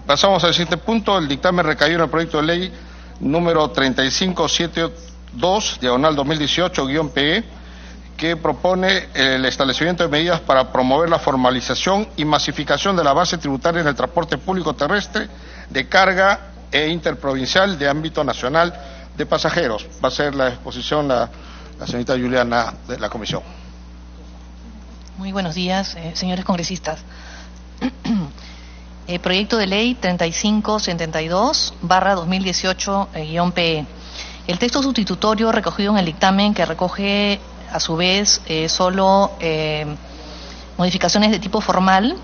Pasamos al siguiente punto. El dictamen recaído en el proyecto de ley número 3572/2018-PE, que propone el establecimiento de medidas para promover la formalización y masificación de la base tributaria en el transporte público terrestre de carga e interprovincial de ámbito nacional de pasajeros. Va a ser la exposición la señorita Juliana de la comisión. Muy buenos días, señores congresistas. Proyecto de ley 3572/2018-PE. El texto sustitutorio recogido en el dictamen, que recoge a su vez solo modificaciones de tipo formal,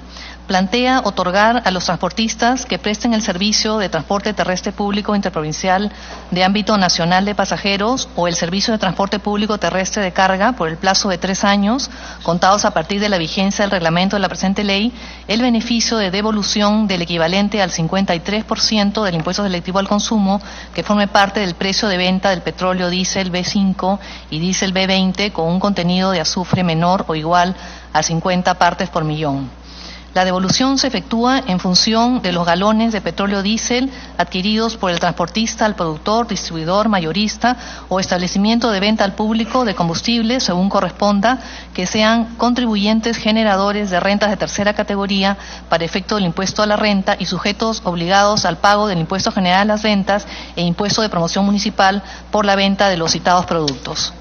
plantea otorgar a los transportistas que presten el servicio de transporte terrestre público interprovincial de ámbito nacional de pasajeros o el servicio de transporte público terrestre de carga por el plazo de 3 años, contados a partir de la vigencia del reglamento de la presente ley, el beneficio de devolución del equivalente al 53% del impuesto selectivo al consumo que forme parte del precio de venta del petróleo diésel B5 y diésel B20 con un contenido de azufre menor o igual a 50 partes por millón. La devolución se efectúa en función de los galones de petróleo diésel adquiridos por el transportista al productor, distribuidor, mayorista o establecimiento de venta al público de combustible, según corresponda, que sean contribuyentes generadores de rentas de tercera categoría para efecto del impuesto a la renta y sujetos obligados al pago del impuesto general a las ventas e impuesto de promoción municipal por la venta de los citados productos.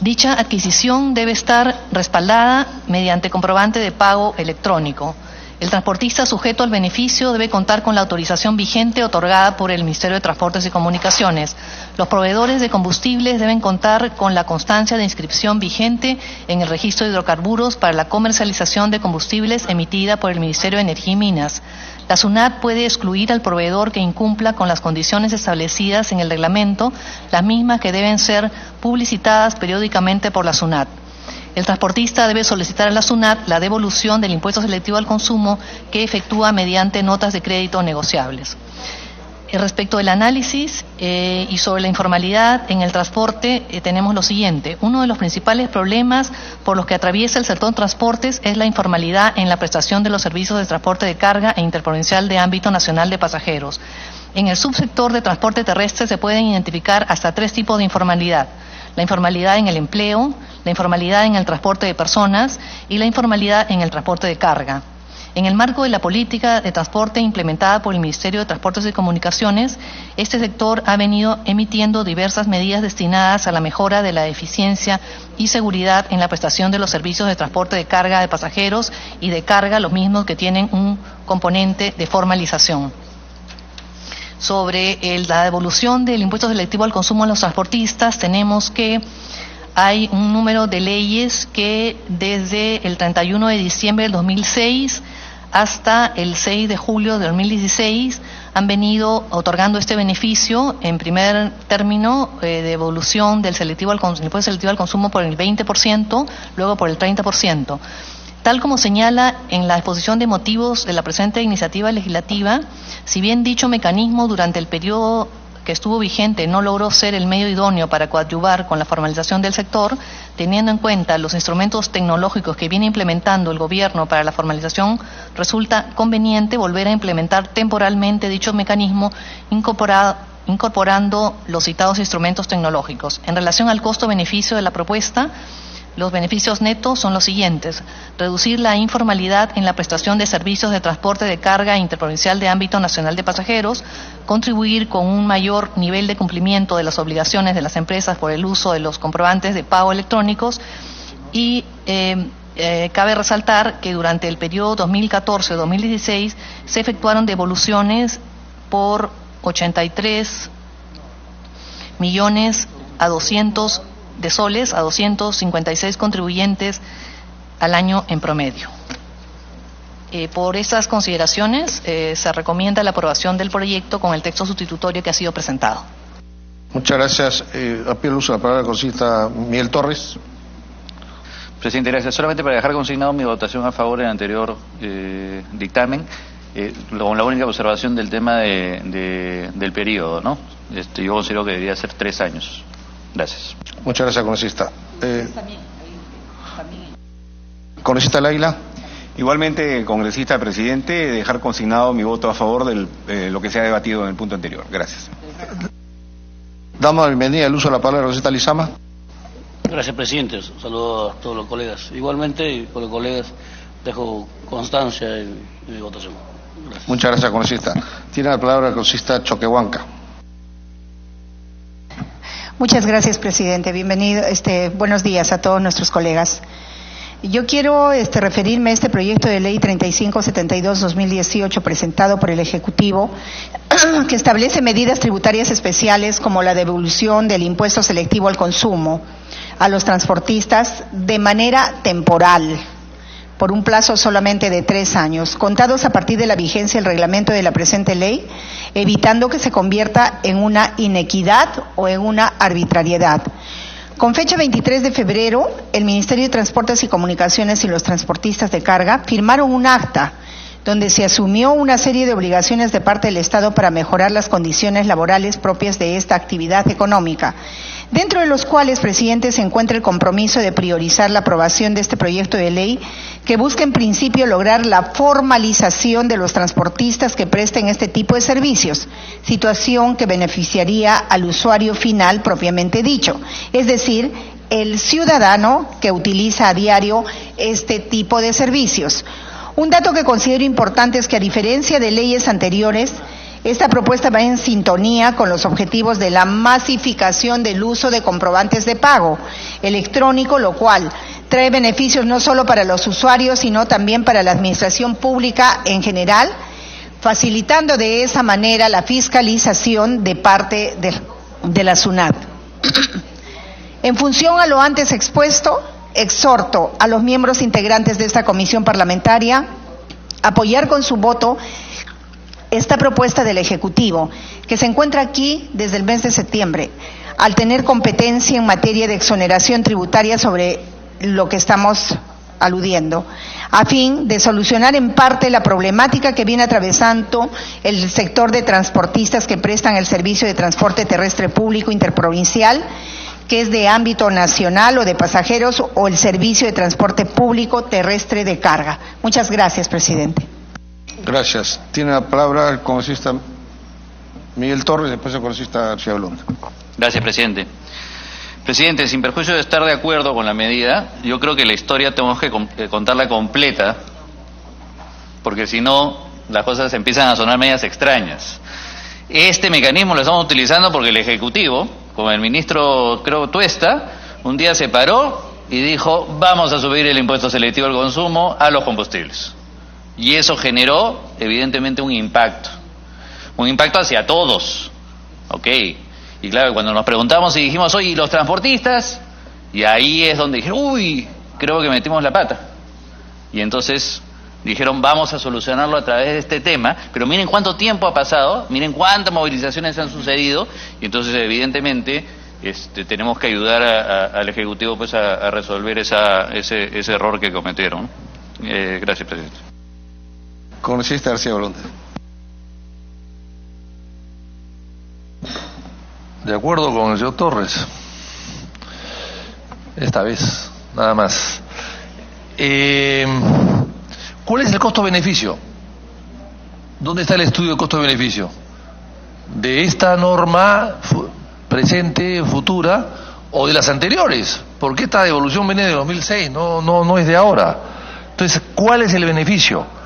Dicha adquisición debe estar respaldada mediante comprobante de pago electrónico. El transportista sujeto al beneficio debe contar con la autorización vigente otorgada por el Ministerio de Transportes y Comunicaciones. Los proveedores de combustibles deben contar con la constancia de inscripción vigente en el registro de hidrocarburos para la comercialización de combustibles emitida por el Ministerio de Energía y Minas. La SUNAT puede excluir al proveedor que incumpla con las condiciones establecidas en el reglamento, las mismas que deben ser publicitadas periódicamente por la SUNAT. El transportista debe solicitar a la SUNAT la devolución del impuesto selectivo al consumo que efectúa mediante notas de crédito negociables. Respecto del análisis y sobre la informalidad en el transporte, tenemos lo siguiente. Uno de los principales problemas por los que atraviesa el sector transportes es la informalidad en la prestación de los servicios de transporte de carga e interprovincial de ámbito nacional de pasajeros. En el subsector de transporte terrestre se pueden identificar hasta 3 tipos de informalidad: la informalidad en el empleo, la informalidad en el transporte de personas y la informalidad en el transporte de carga. En el marco de la política de transporte implementada por el Ministerio de Transportes y Comunicaciones, este sector ha venido emitiendo diversas medidas destinadas a la mejora de la eficiencia y seguridad en la prestación de los servicios de transporte de carga de pasajeros y de carga, los mismos que tienen un componente de formalización. Sobre la devolución del impuesto selectivo al consumo a los transportistas, tenemos que hay un número de leyes que desde el 31 de diciembre del 2006 hasta el 6 de julio de 2016 han venido otorgando este beneficio. En primer término, devolución del impuesto selectivo al consumo por el 20%, luego por el 30%. Tal como señala en la exposición de motivos de la presente iniciativa legislativa, si bien dicho mecanismo durante el periodo que estuvo vigente no logró ser el medio idóneo para coadyuvar con la formalización del sector, teniendo en cuenta los instrumentos tecnológicos que viene implementando el gobierno para la formalización, resulta conveniente volver a implementar temporalmente dicho mecanismo incorporando los citados instrumentos tecnológicos. En relación al costo-beneficio de la propuesta, los beneficios netos son los siguientes: reducir la informalidad en la prestación de servicios de transporte de carga interprovincial de ámbito nacional de pasajeros, contribuir con un mayor nivel de cumplimiento de las obligaciones de las empresas por el uso de los comprobantes de pago electrónicos y cabe resaltar que durante el periodo 2014-2016 se efectuaron devoluciones por 83 millones de soles a 256 contribuyentes al año en promedio. Por estas consideraciones, se recomienda la aprobación del proyecto con el texto sustitutorio que ha sido presentado. Muchas gracias. A pie el uso de la palabra la congresista Miguel Torres. Presidente, gracias. Solamente para dejar consignado mi votación a favor del anterior dictamen, con la única observación del tema del periodo, ¿no? Yo considero que debería ser 3 años. Gracias. Muchas gracias, congresista. Congresista Laila. Igualmente, congresista presidente, dejar consignado mi voto a favor de lo que se ha debatido en el punto anterior. Gracias. Damos la bienvenida al uso de la palabra a Rosita Lizama. Gracias, presidente. Un saludo a todos los colegas. Igualmente, y por los colegas, dejo constancia en mi votación. Gracias. Muchas gracias, congresista. Tiene la palabra el congresista Choquehuanca. Muchas gracias, presidente. Bienvenido. Buenos días a todos nuestros colegas. Yo quiero referirme a este proyecto de ley 3572-2018 presentado por el Ejecutivo, que establece medidas tributarias especiales como la devolución del impuesto selectivo al consumo a los transportistas de manera temporal, por un plazo solamente de 3 años, contados a partir de la vigencia del reglamento de la presente ley, evitando que se convierta en una inequidad o en una arbitrariedad. Con fecha 23 de febrero, el Ministerio de Transportes y Comunicaciones y los transportistas de carga firmaron un acta donde se asumió una serie de obligaciones de parte del Estado para mejorar las condiciones laborales propias de esta actividad económica, dentro de los cuales, presidente, se encuentra el compromiso de priorizar la aprobación de este proyecto de ley que busca en principio lograr la formalización de los transportistas que presten este tipo de servicios, situación que beneficiaría al usuario final propiamente dicho, es decir, el ciudadano que utiliza a diario este tipo de servicios. Un dato que considero importante es que, a diferencia de leyes anteriores, esta propuesta va en sintonía con los objetivos de la masificación del uso de comprobantes de pago electrónico, lo cual trae beneficios no solo para los usuarios, sino también para la administración pública en general, facilitando de esa manera la fiscalización de parte de la SUNAT. En función a lo antes expuesto, exhorto a los miembros integrantes de esta comisión parlamentaria a apoyar con su voto esta propuesta del Ejecutivo, que se encuentra aquí desde el mes de septiembre, al tener competencia en materia de exoneración tributaria sobre lo que estamos aludiendo, a fin de solucionar en parte la problemática que viene atravesando el sector de transportistas que prestan el servicio de transporte terrestre público interprovincial, que es de ámbito nacional o de pasajeros, o el servicio de transporte público terrestre de carga. Muchas gracias, presidente. Gracias. Tiene la palabra el congresista Miguel Torres, después el congresista García Blonda. Gracias, presidente. Presidente, sin perjuicio de estar de acuerdo con la medida, yo creo que la historia tenemos que contarla completa, porque si no, las cosas empiezan a sonar medias extrañas. Este mecanismo lo estamos utilizando porque el Ejecutivo, con el ministro, creo, Tuesta, un día se paró y dijo, vamos a subir el impuesto selectivo al consumo a los combustibles. Y eso generó, evidentemente, un impacto hacia todos, ¿ok? Y claro, cuando nos preguntamos y dijimos, oye, ¿y los transportistas? Y ahí es donde dijeron, uy, creo que metimos la pata. Y entonces dijeron, vamos a solucionarlo a través de este tema, pero miren cuánto tiempo ha pasado, miren cuántas movilizaciones han sucedido, y entonces evidentemente tenemos que ayudar al Ejecutivo pues a resolver ese error que cometieron. Gracias, presidente. Congresista García Blonda. De acuerdo con el señor Torres, esta vez, nada más. ¿Cuál es el costo-beneficio? ¿Dónde está el estudio de costo-beneficio? ¿De esta norma presente, futura, o de las anteriores? Porque esta devolución viene de 2006, no es de ahora. Entonces, ¿cuál es el beneficio?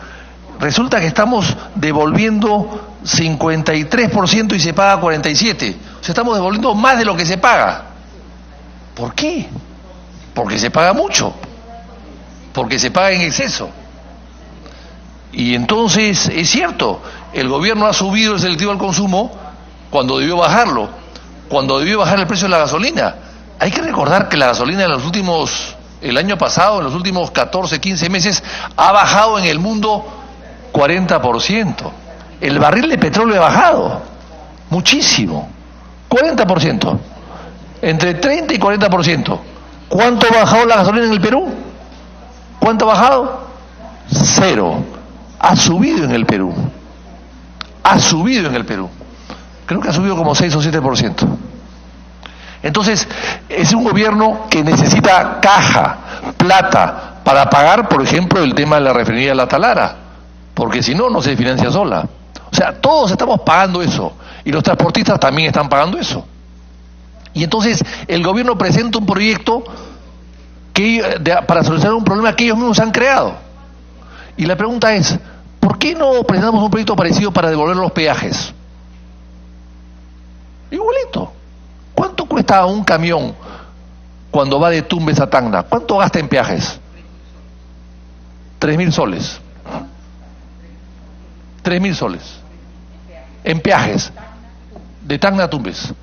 Resulta que estamos devolviendo 53% y se paga 47%. O sea, estamos devolviendo más de lo que se paga. ¿Por qué? Porque se paga mucho. Porque se paga en exceso. Y entonces, es cierto, el gobierno ha subido el selectivo al consumo cuando debió bajarlo, cuando debió bajar el precio de la gasolina. Hay que recordar que la gasolina el año pasado, en los últimos 14, 15 meses, ha bajado en el mundo 40%. El barril de petróleo ha bajado muchísimo, 40%, entre 30 y 40%. ¿Cuánto ha bajado la gasolina en el Perú? ¿Cuánto ha bajado? 0. Ha subido en el Perú. Creo que ha subido como 6 o 7%. Entonces, es un gobierno que necesita caja, plata, para pagar, por ejemplo, el tema de la refinería de La Talara, porque si no, no se financia sola. O sea, todos estamos pagando eso, y los transportistas también están pagando eso. Y entonces el gobierno presenta un proyecto para solucionar un problema que ellos mismos han creado. Y la pregunta es, ¿por qué no presentamos un proyecto parecido para devolver los peajes? Igualito. ¿Cuánto cuesta un camión cuando va de Tumbes a Tacna? ¿Cuánto gasta en peajes? 3.000 soles. 3.000 soles. En peajes. De Tacna a Tumbes.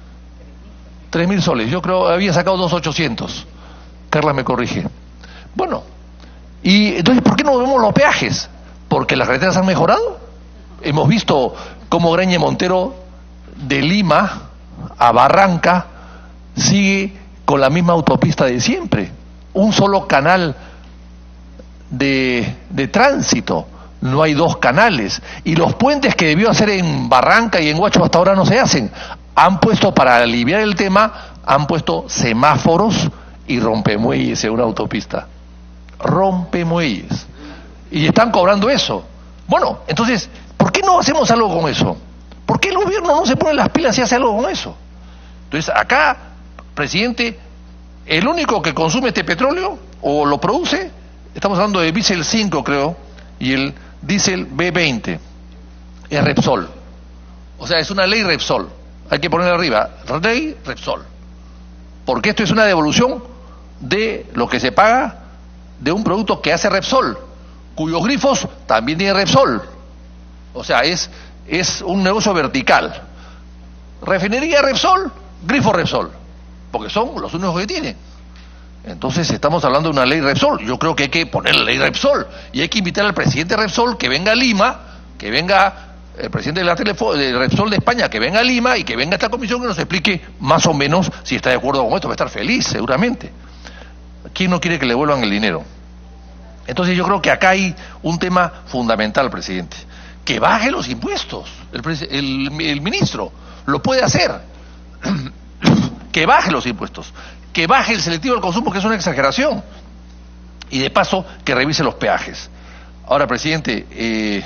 3.000 soles. Yo creo había sacado 2.800. Carla me corrige. Bueno, y entonces, ¿por qué no vemos los peajes? Porque las carreteras han mejorado. Hemos visto cómo Graña Montero de Lima a Barranca sigue con la misma autopista de siempre. Un solo canal de tránsito. No hay dos canales. Y los puentes que debió hacer en Barranca y en Huacho hasta ahora no se hacen. Han puesto, para aliviar el tema, han puesto semáforos y rompemuelles en una autopista. Rompemuelles. Y están cobrando eso. Bueno, entonces, ¿por qué no hacemos algo con eso? ¿Por qué el gobierno no se pone las pilas y hace algo con eso? Entonces, acá, presidente, el único que consume este petróleo, o lo produce, estamos hablando de diésel 5, creo, y el diésel B20, es Repsol. O sea, es una ley Repsol. Hay que ponerle arriba, ley Repsol. Porque esto es una devolución de lo que se paga de un producto que hace Repsol, cuyos grifos también tiene Repsol. O sea, es un negocio vertical. Refinería Repsol, grifo Repsol, porque son los únicos que tienen. Entonces estamos hablando de una ley Repsol. Yo creo que hay que poner la ley Repsol y hay que invitar al presidente Repsol que venga a Lima, que venga el presidente de Repsol de España, que venga a Lima y que venga a esta comisión que nos explique más o menos si está de acuerdo con esto. Va a estar feliz, seguramente. ¿Quién no quiere que le vuelvan el dinero? Entonces yo creo que acá hay un tema fundamental, presidente. Que baje los impuestos. El ministro lo puede hacer. Que baje los impuestos. Que baje el selectivo del consumo, que es una exageración. Y de paso, que revise los peajes. Ahora, presidente,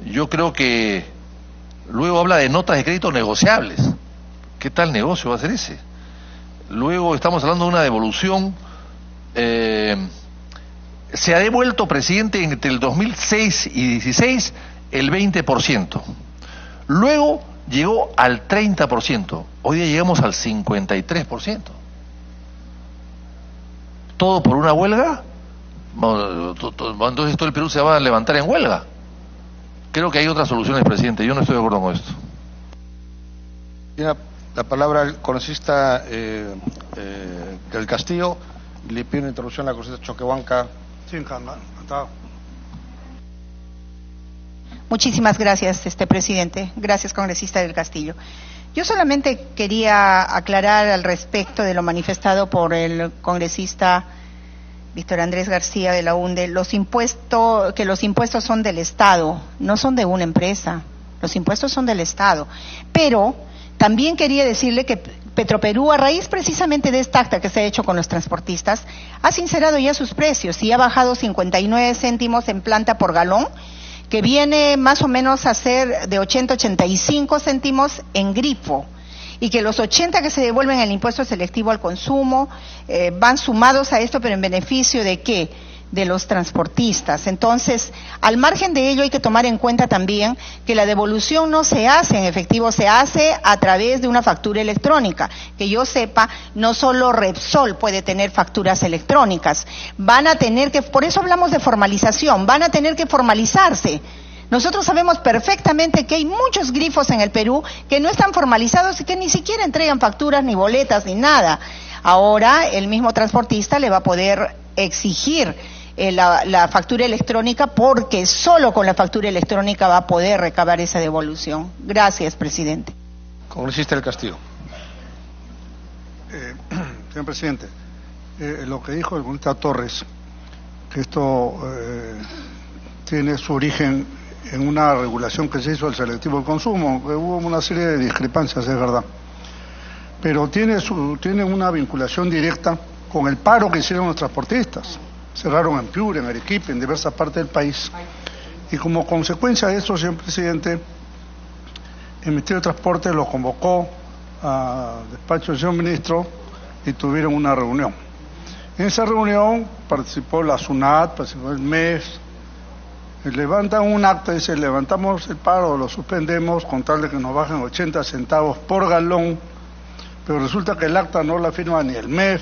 yo creo que luego habla de notas de crédito negociables. ¿Qué tal negocio va a ser ese? Luego estamos hablando de una devolución. Se ha devuelto, presidente, entre el 2006 y 2016 el 20%. Luego llegó al 30%. Hoy día llegamos al 53%. ¿Todo por una huelga? Entonces todo el Perú se va a levantar en huelga. Creo que hay otras soluciones, presidente. Yo no estoy de acuerdo con esto. Tiene la palabra el congresista del Castillo. Le pido una interrupción a la congresista Choquehuanca. Muchísimas gracias, presidente. Gracias, congresista del Castillo. Yo solamente quería aclarar al respecto de lo manifestado por el congresista Víctor Andrés García de la UNDE, que los impuestos son del Estado, no son de una empresa. Los impuestos son del Estado. Pero también quería decirle que Petroperú, a raíz precisamente de esta acta que se ha hecho con los transportistas, ha sincerado ya sus precios y ha bajado 59 céntimos en planta por galón, que viene más o menos a ser de 80-85 céntimos en grifo, y que los 80 que se devuelven en el impuesto selectivo al consumo van sumados a esto, pero en beneficio ¿de qué? De los transportistas. Entonces, al margen de ello hay que tomar en cuenta también que la devolución no se hace en efectivo, se hace a través de una factura electrónica. Que yo sepa, no solo Repsol puede tener facturas electrónicas, van a tener que, por eso hablamos de formalización, van a tener que formalizarse. Nosotros sabemos perfectamente que hay muchos grifos en el Perú que no están formalizados y que ni siquiera entregan facturas, ni boletas, ni nada. Ahora el mismo transportista le va a poder exigir la factura electrónica, porque solo con la factura electrónica va a poder recabar esa devolución. Gracias, presidente. Congresista del Castillo. Señor presidente, lo que dijo el congresista Torres, que esto tiene su origen en una regulación que se hizo del selectivo del consumo, que hubo una serie de discrepancias, es verdad, pero tiene una vinculación directa con el paro que hicieron los transportistas. cerraron en Piura, en Arequipa, en diversas partes del país. Y como consecuencia de eso, señor presidente, el Ministerio de Transporte lo convocó al despacho del señor ministro y tuvieron una reunión. En esa reunión participó la SUNAT, participó el MEF, levantan un acta y dicen: levantamos el paro, lo suspendemos con tal de que nos bajen 80 centavos por galón, pero resulta que el acta no la firma ni el MEF,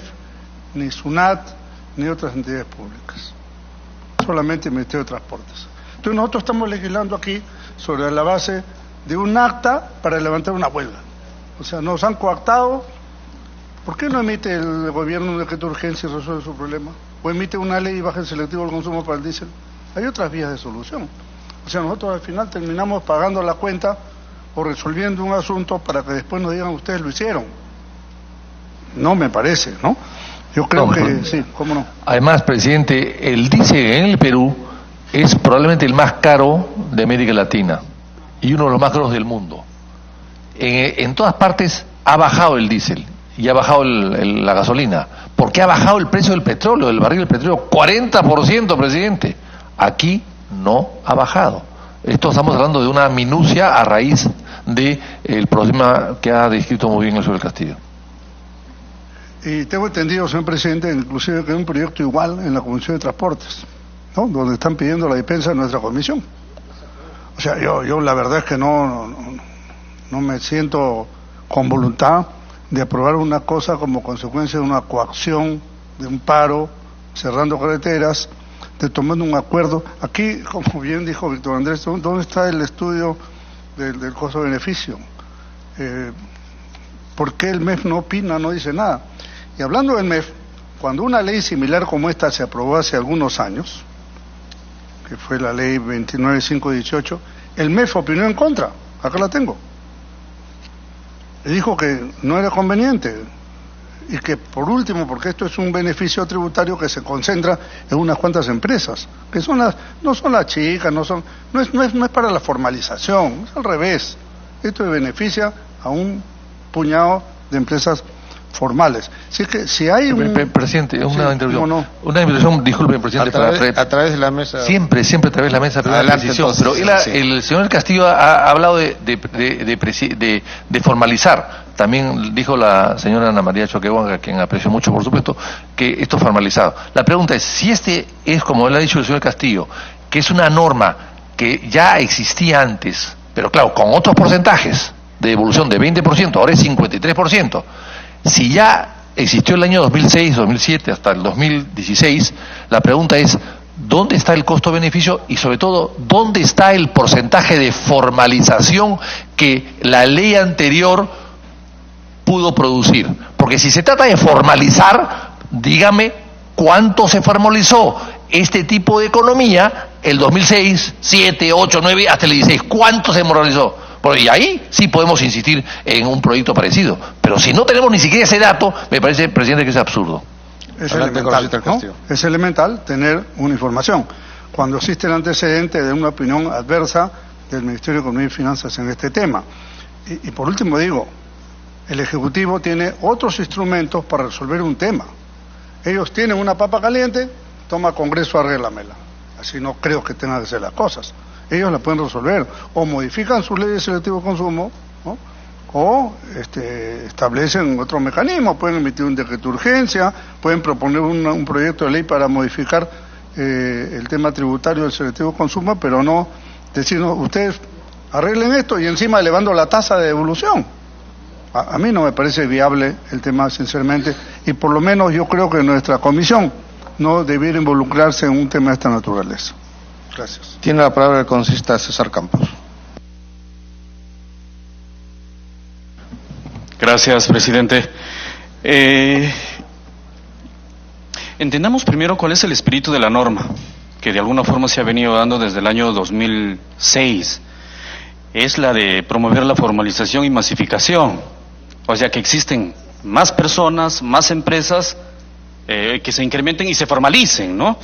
ni SUNAT, ni otras entidades públicas, solamente el Ministerio de Transportes. Entonces nosotros estamos legislando aquí sobre la base de un acta para levantar una huelga. O sea, nos han coactado. ¿Por qué no emite el gobierno un decreto de urgencia y resuelve su problema? ¿O emite una ley y baja el selectivo del consumo para el diésel? Hay otras vías de solución. O sea, nosotros al final terminamos pagando la cuenta o resolviendo un asunto para que después nos digan: ustedes lo hicieron. No me parece, ¿no? Yo creo que sí, ¿cómo no? Además, presidente, el diésel en el Perú es probablemente el más caro de América Latina y uno de los más caros del mundo. En todas partes ha bajado el diésel y ha bajado la gasolina. ¿Por qué ha bajado el precio del petróleo, del barril del petróleo? 40%, presidente. Aquí no ha bajado. Esto estamos hablando de una minucia a raíz del problema que ha descrito muy bien el señor Castillo. Y tengo entendido, señor presidente, inclusive que hay un proyecto igual en la Comisión de Transportes, ¿no?, donde están pidiendo la dispensa de nuestra comisión. O sea, yo la verdad es que no me siento con voluntad de aprobar una cosa como consecuencia de una coacción, de un paro, cerrando carreteras, de tomando un acuerdo. Aquí, como bien dijo Víctor Andrés, ¿dónde está el estudio del costo-beneficio? ¿Por qué el MEF no opina, no dice nada? Y hablando del MEF, cuando una ley similar como esta se aprobó hace algunos años, que fue la ley 29.518, el MEF opinó en contra. Acá la tengo. Y dijo que no era conveniente y que, por último, porque esto es un beneficio tributario que se concentra en unas cuantas empresas, que son no son las chicas, no es para la formalización, es al revés. Esto beneficia a un puñado de empresas formales. Así que si hay un... Presidente, una intervención. No. Una intervención, disculpe, presidente. A través de la mesa. Siempre a través de la mesa. Adelante, entonces, pero sí. El señor Castillo ha hablado de formalizar. También dijo la señora Ana María Choquehuanca, a quien aprecio mucho, por supuesto, que esto es formalizado. La pregunta es, si este es, como él ha dicho el señor Castillo, que es una norma que ya existía antes, pero claro, con otros porcentajes de devolución de 20%, ahora es 53%. Si ya existió el año 2006, 2007 hasta el 2016, la pregunta es: ¿dónde está el costo-beneficio? Y sobre todo, ¿dónde está el porcentaje de formalización que la ley anterior pudo producir? Porque si se trata de formalizar, dígame cuánto se formalizó este tipo de economía el 2006, 7, 8, 9, hasta el 16. ¿Cuánto se formalizó? Y ahí sí podemos insistir en un proyecto parecido. Pero si no tenemos ni siquiera ese dato, me parece, presidente, que es absurdo. Es elemental, ¿no? Es elemental tener una información. Cuando existe el antecedente de una opinión adversa del Ministerio de Economía y Finanzas en este tema. Y por último digo, el Ejecutivo tiene otros instrumentos para resolver un tema. Ellos tienen una papa caliente, toma Congreso, arréglamela. Así no creo que tengan que ser las cosas. Ellos la pueden resolver, o modifican sus leyes de selectivo de consumo, ¿no?, o establecen otro mecanismo, pueden emitir un decreto de urgencia, pueden proponer un proyecto de ley para modificar el tema tributario del selectivo de consumo, pero no decirnos: ustedes arreglen esto y encima elevando la tasa de devolución. A mí no me parece viable el tema, sinceramente, y por lo menos yo creo que nuestra comisión no debiera involucrarse en un tema de esta naturaleza. Gracias. Tiene la palabra el congresista César Campos. Gracias, presidente. Entendamos primero cuál es el espíritu de la norma, que de alguna forma se ha venido dando desde el año 2006. Es la de promover la formalización y masificación. O sea, que existen más personas, más empresas, que se incrementen y se formalicen, ¿no?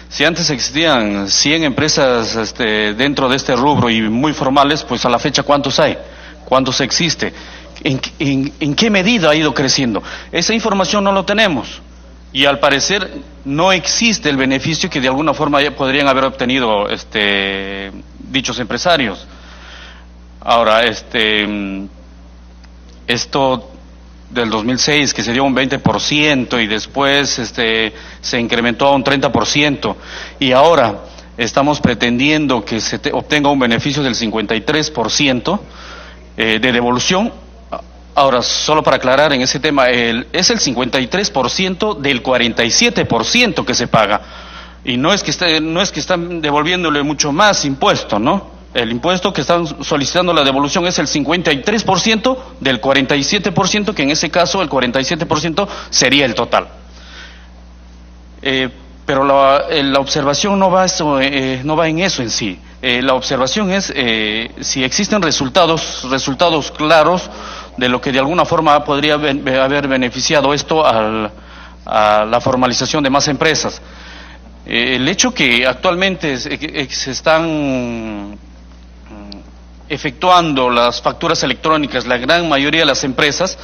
Si antes existían 100 empresas dentro de este rubro y muy formales, pues a la fecha ¿cuántos hay? ¿Cuántos existe? ¿En qué medida ha ido creciendo? Esa información no lo tenemos. y al parecer no existe el beneficio que de alguna forma podrían haber obtenido dichos empresarios. Ahora, esto del 2006, que se dio un 20% y después se incrementó a un 30%, y ahora estamos pretendiendo que se obtenga un beneficio del 53% de devolución. Ahora, solo para aclarar en ese tema, es el 53% del 47% que se paga, y no es que están devolviéndole mucho más impuesto, ¿no? El impuesto que están solicitando la devolución es el 53% del 47%, que en ese caso el 47% sería el total. Pero la observación no va en eso en sí. La observación es si existen resultados claros de lo que de alguna forma podría haber beneficiado esto a la formalización de más empresas. El hecho que actualmente se están efectuando las facturas electrónicas, la gran mayoría de las empresas,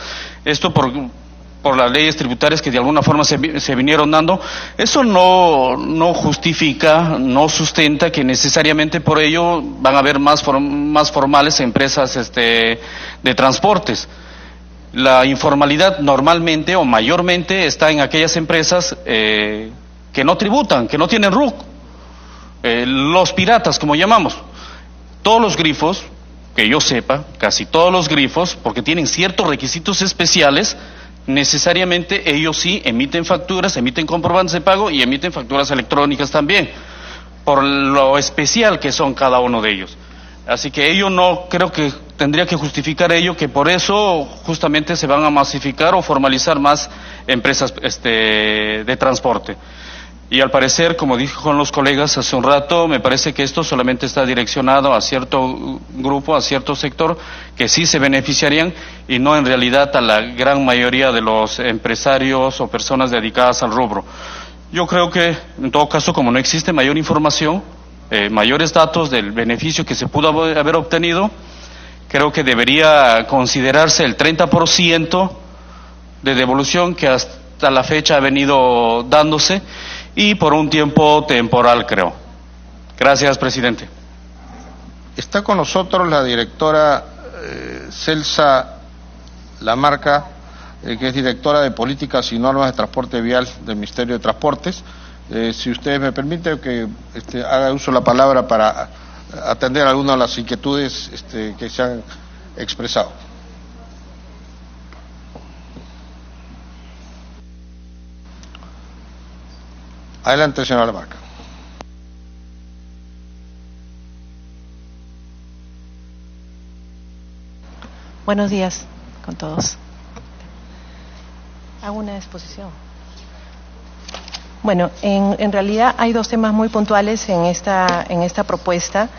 esto por las leyes tributarias que de alguna forma se vinieron dando, eso no justifica, no sustenta que necesariamente por ello van a haber más formales empresas de transportes. La informalidad normalmente o mayormente está en aquellas empresas que no tributan, que no tienen RUC, los piratas, como llamamos. Todos los grifos, que yo sepa, casi todos los grifos, porque tienen ciertos requisitos especiales, necesariamente ellos sí emiten facturas, emiten comprobantes de pago y emiten facturas electrónicas también, por lo especial que son cada uno de ellos. Así que ello no creo que tendría que justificar ello, que por eso justamente se van a masificar o formalizar más empresas de transporte. Y al parecer, como dijo los colegas hace un rato, me parece que esto solamente está direccionado a cierto grupo, a cierto sector, que sí se beneficiarían y no en realidad a la gran mayoría de los empresarios o personas dedicadas al rubro. Yo creo que, en todo caso, como no existe mayor información, mayores datos del beneficio que se pudo haber obtenido, creo que debería considerarse el 30% de devolución que hasta la fecha ha venido dándose, y por un tiempo temporal, creo. Gracias, presidente. Está con nosotros la directora Celsa Lamarca, que es directora de Políticas y Normas de Transporte Vial del Ministerio de Transportes. Si ustedes me permiten que haga uso de la palabra para atender algunas de las inquietudes que se han expresado. Adelante, señora Lamarca. Buenos días con todos. Hago una exposición. Bueno, en realidad hay dos temas muy puntuales en esta propuesta.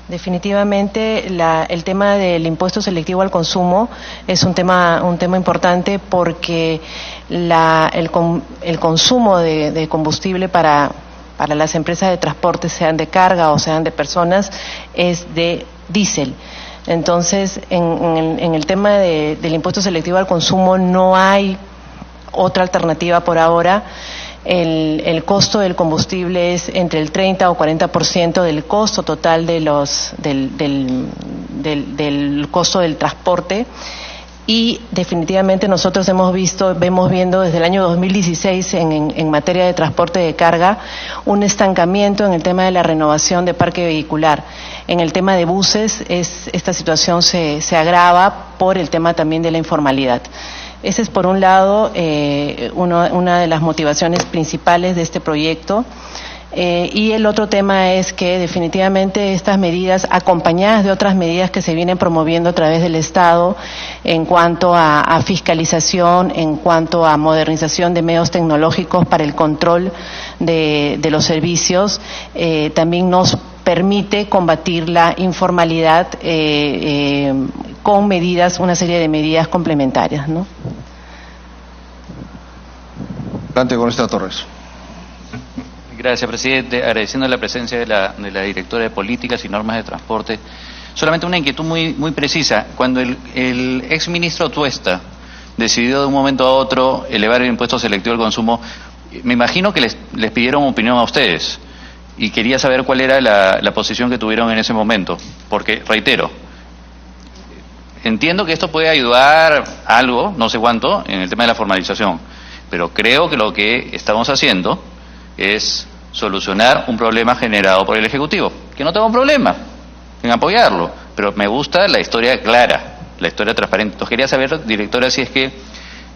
Definitivamente el tema del impuesto selectivo al consumo es un tema importante porque el consumo de combustible para las empresas de transporte, sean de carga o sean de personas, es de diésel. Entonces, en el tema del impuesto selectivo al consumo no hay otra alternativa por ahora. El costo del combustible es entre el 30 o 40% del costo total del costo del transporte, y definitivamente nosotros vemos viendo desde el año 2016 en materia de transporte de carga un estancamiento en el tema de la renovación de parque vehicular. En el tema de buses esta situación se agrava por el tema también de la informalidad. Ese es, por un lado, una de las motivaciones principales de este proyecto. Y el otro tema es que definitivamente estas medidas, acompañadas de otras medidas que se vienen promoviendo a través del Estado en cuanto a fiscalización, en cuanto a modernización de medios tecnológicos para el control de los servicios, también nos permite combatir la informalidad con una serie de medidas complementarias, ¿no? Adelante con esta Torres. Gracias, presidente. Agradeciendo la presencia de la directora de Políticas y Normas de Transporte. Solamente una inquietud muy precisa. Cuando el exministro Tuesta decidió de un momento a otro elevar el impuesto selectivo al consumo, Me imagino que les pidieron opinión a ustedes y quería saber cuál era la posición que tuvieron en ese momento, porque, reitero, entiendo que esto puede ayudar algo, no sé cuánto, en el tema de la formalización, pero creo que lo que estamos haciendo es solucionar un problema generado por el Ejecutivo, que no tengo problema en apoyarlo, pero me gusta la historia clara, la historia transparente. Entonces quería saber, directora, si es que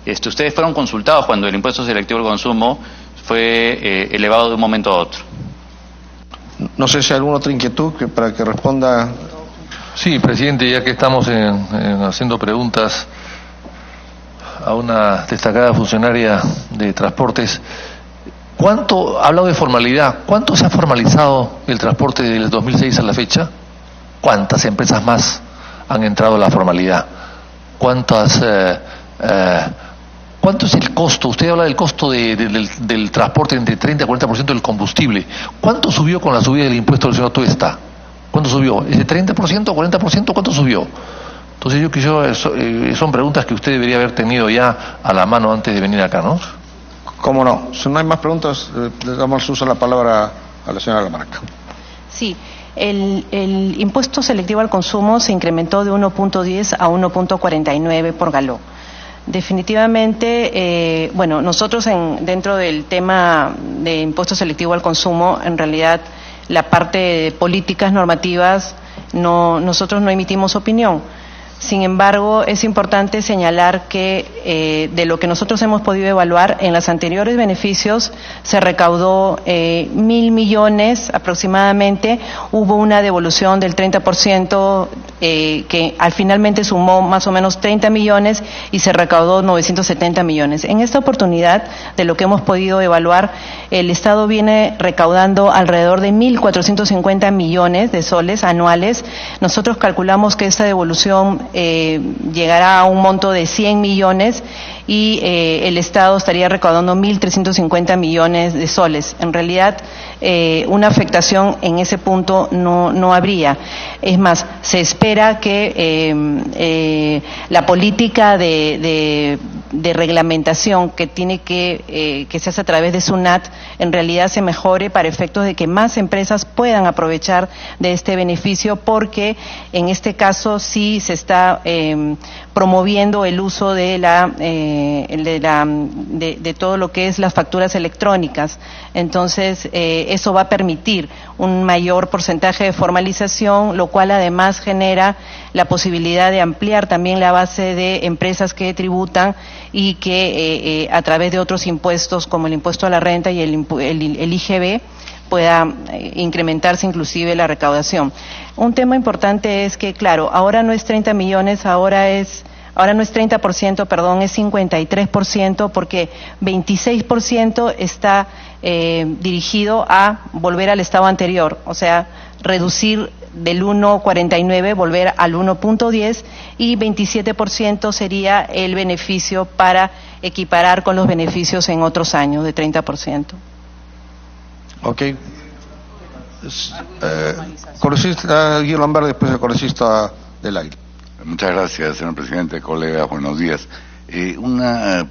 ustedes fueron consultados cuando el impuesto selectivo al consumo fue elevado de un momento a otro. No sé si hay alguna otra inquietud para que responda. Sí, presidente, ya que estamos haciendo preguntas a una destacada funcionaria de transportes, ¿cuánto, ha hablado de formalidad, cuánto se ha formalizado el transporte del 2006 a la fecha? ¿Cuántas empresas más han entrado a la formalidad? ¿Cuánto es el costo? Usted habla del costo del transporte entre 30 y 40% del combustible. ¿Cuánto subió con la subida del impuesto del señor Tuesta? ¿Cuánto subió? ¿Es de 30% o 40%? ¿Cuánto subió? Entonces yo quisiera, son preguntas que usted debería haber tenido ya a la mano antes de venir acá, ¿no? ¿Cómo no? Si no hay más preguntas, le damos uso a la palabra a la señora Lamarca. Sí. El impuesto selectivo al consumo se incrementó de 1.10 a 1.49 por galón. Definitivamente, bueno, nosotros dentro del tema de impuesto selectivo al consumo, en realidad la parte de políticas normativas, nosotros no emitimos opinión. Sin embargo, es importante señalar que de lo que nosotros hemos podido evaluar, en los anteriores beneficios se recaudó 1.000 millones aproximadamente, hubo una devolución del 30% que finalmente sumó más o menos 30 millones y se recaudó 970 millones. En esta oportunidad, de lo que hemos podido evaluar, el Estado viene recaudando alrededor de 1.450 millones de soles anuales. Nosotros calculamos que esta devolución llegará a un monto de 100 millones y el Estado estaría recaudando 1.350 millones de soles. En realidad, una afectación en ese punto no habría. Es más, se espera que la política de reglamentación que tiene que se hace a través de SUNAT en realidad se mejore para efectos de que más empresas puedan aprovechar de este beneficio, porque en este caso sí se está promoviendo el uso de todo lo que es las facturas electrónicas. Entonces, eso va a permitir un mayor porcentaje de formalización, lo cual además genera la posibilidad de ampliar también la base de empresas que tributan y que a través de otros impuestos como el impuesto a la renta y el IGB pueda incrementarse inclusive la recaudación. Un tema importante es que, claro, ahora no es 30 millones, ahora no es 30%, perdón, es 53%, porque 26% está dirigido a volver al estado anterior, o sea, reducir del 1.49, volver al 1.10, y 27% sería el beneficio para equiparar con los beneficios en otros años de 30%. Ok. Congresista Guido Lamberti, después el congresista del aire. Muchas gracias, señor presidente, colegas, buenos días. Una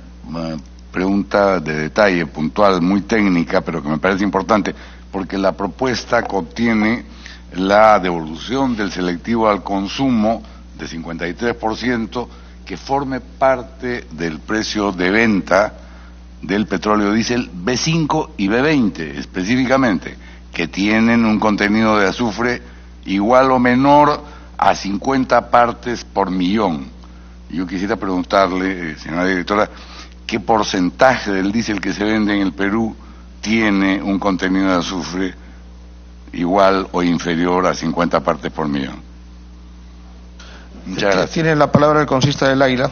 pregunta de detalle, puntual, muy técnica, pero que me parece importante, porque la propuesta contiene la devolución del selectivo al consumo de 53% que forme parte del precio de venta del petróleo diésel B5 y B20 específicamente, que tienen un contenido de azufre igual o menor a 50 partes por millón. Yo quisiera preguntarle, señora directora, ¿qué porcentaje del diésel que se vende en el Perú tiene un contenido de azufre igual o inferior a 50 partes por millón? Muchas gracias. Tiene la palabra el congresista del Aira.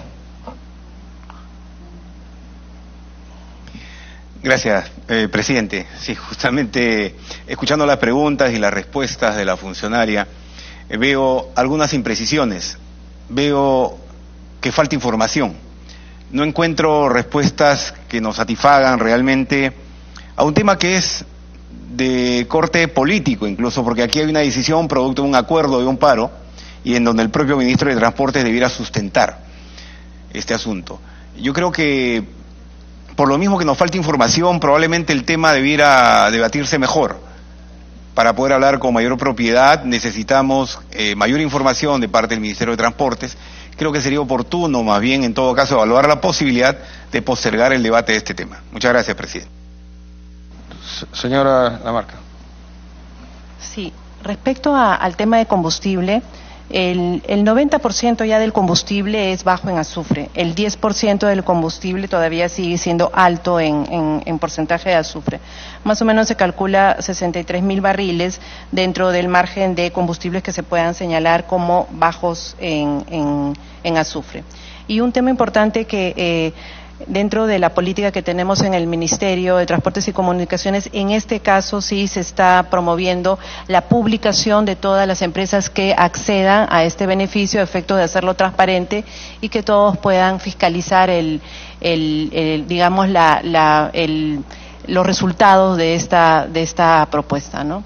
Gracias, presidente. Sí, justamente escuchando las preguntas y las respuestas de la funcionaria, veo algunas imprecisiones, veo que falta información. No encuentro respuestas que nos satisfagan realmente a un tema que es de corte político, incluso porque aquí hay una decisión producto de un acuerdo de un paro y en donde el propio ministro de Transportes debiera sustentar este asunto. Yo creo que por lo mismo que nos falta información, probablemente el tema debiera debatirse mejor. Para poder hablar con mayor propiedad necesitamos mayor información de parte del Ministerio de Transportes. Creo que sería oportuno, más bien, en todo caso, evaluar la posibilidad de postergar el debate de este tema. Muchas gracias, presidente. Señora Lamarca. Sí, respecto al tema de combustible, el 90% ya del combustible es bajo en azufre. El 10% del combustible todavía sigue siendo alto en porcentaje de azufre. Más o menos se calcula 63.000 barriles dentro del margen de combustibles que se puedan señalar como bajos en azufre. Y un tema importante que dentro de la política que tenemos en el Ministerio de Transportes y Comunicaciones, en este caso sí se está promoviendo la publicación de todas las empresas que accedan a este beneficio a efecto de hacerlo transparente y que todos puedan fiscalizar digamos los resultados de esta propuesta, ¿no?